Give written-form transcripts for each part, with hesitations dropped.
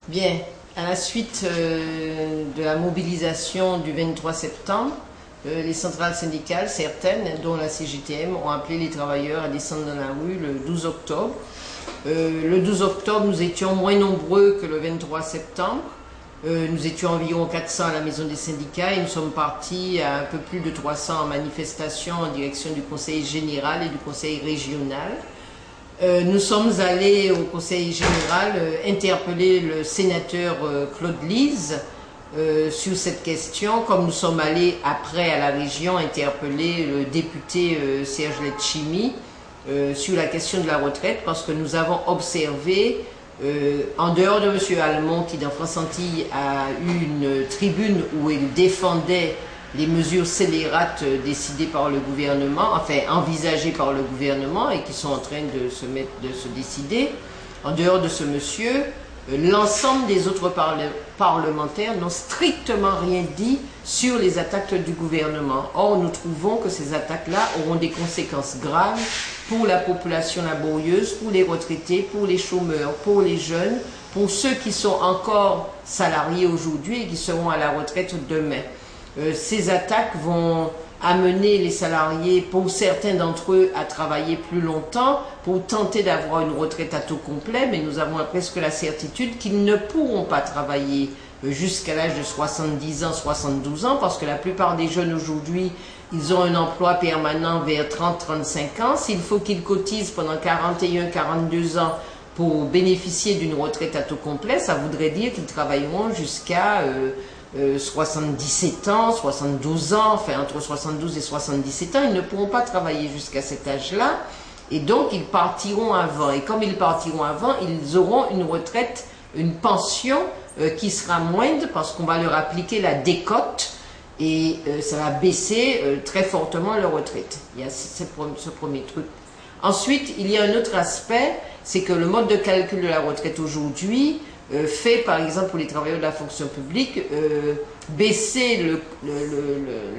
Bien, à la suite de la mobilisation du 23 septembre, les centrales syndicales, certaines, dont la CGTM, ont appelé les travailleurs à descendre dans la rue le 12 octobre. Le 12 octobre, nous étions moins nombreux que le 23 septembre. Nous étions environ 400 à la maison des syndicats et nous sommes partis à un peu plus de 300 en manifestation en direction du conseil général et du conseil régional. Nous sommes allés au conseil général interpeller le sénateur Claude Lise sur cette question, comme nous sommes allés après à la région interpeller le député Serge Letchimy sur la question de la retraite, parce que nous avons observé, en dehors de M. Almond, qui dans France Antilles a eu une tribune où il défendait les mesures scélérates décidées par le gouvernement, enfin envisagées par le gouvernement et qui sont en train de se décider. En dehors de ce monsieur, l'ensemble des autres parlementaires n'ont strictement rien dit sur les attaques du gouvernement. Or, nous trouvons que ces attaques-là auront des conséquences graves pour la population laborieuse, pour les retraités, pour les chômeurs, pour les jeunes, pour ceux qui sont encore salariés aujourd'hui et qui seront à la retraite demain. Ces attaques vont amener les salariés, pour certains d'entre eux, à travailler plus longtemps pour tenter d'avoir une retraite à taux complet, mais nous avons presque la certitude qu'ils ne pourront pas travailler jusqu'à l'âge de 70 ans, 72 ans, parce que la plupart des jeunes aujourd'hui, ils ont un emploi permanent vers 30-35 ans. S'il faut qu'ils cotisent pendant 41-42 ans pour bénéficier d'une retraite à taux complet, ça voudrait dire qu'ils travailleront jusqu'à 77 ans, 72 ans, enfin entre 72 et 77 ans, ils ne pourront pas travailler jusqu'à cet âge-là, et donc ils partiront avant. Et comme ils partiront avant, ils auront une retraite, une pension qui sera moindre, parce qu'on va leur appliquer la décote, et ça va baisser très fortement leur retraite. Il y a ce premier truc. Ensuite, il y a un autre aspect, c'est que le mode de calcul de la retraite aujourd'hui fait, par exemple, pour les travailleurs de la fonction publique, baisser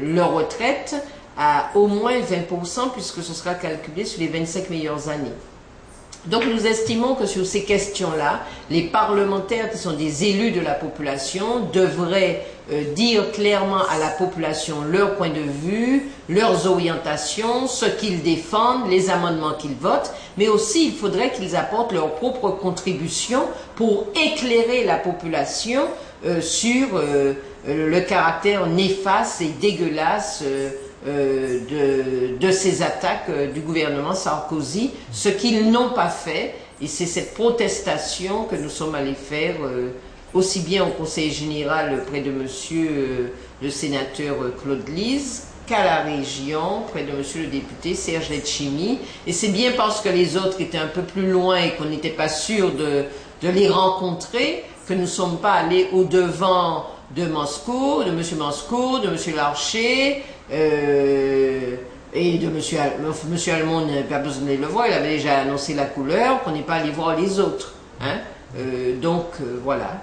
leur retraite à au moins 20%, puisque ce sera calculé sur les 25 meilleures années. Donc nous estimons que sur ces questions-là, les parlementaires qui sont des élus de la population devraient dire clairement à la population leur point de vue, leurs orientations, ce qu'ils défendent, les amendements qu'ils votent, mais aussi il faudrait qu'ils apportent leur propre contribution pour éclairer la population sur le caractère néfaste et dégueulasse de ces attaques du gouvernement Sarkozy, ce qu'ils n'ont pas fait, et c'est cette protestation que nous sommes allés faire aussi bien au conseil général près de monsieur le sénateur Claude Lise qu'à la région près de monsieur le député Serge Letchimy. Et c'est bien parce que les autres étaient un peu plus loin et qu'on n'était pas sûr de les rencontrer que nous ne sommes pas allés au-devant de Moscou, de monsieur Moscou, de monsieur Larcher, et de monsieur Almond, n'avait pas besoin de le voir, il avait déjà annoncé la couleur, qu'on n'est pas allé voir les autres. Hein? Donc voilà.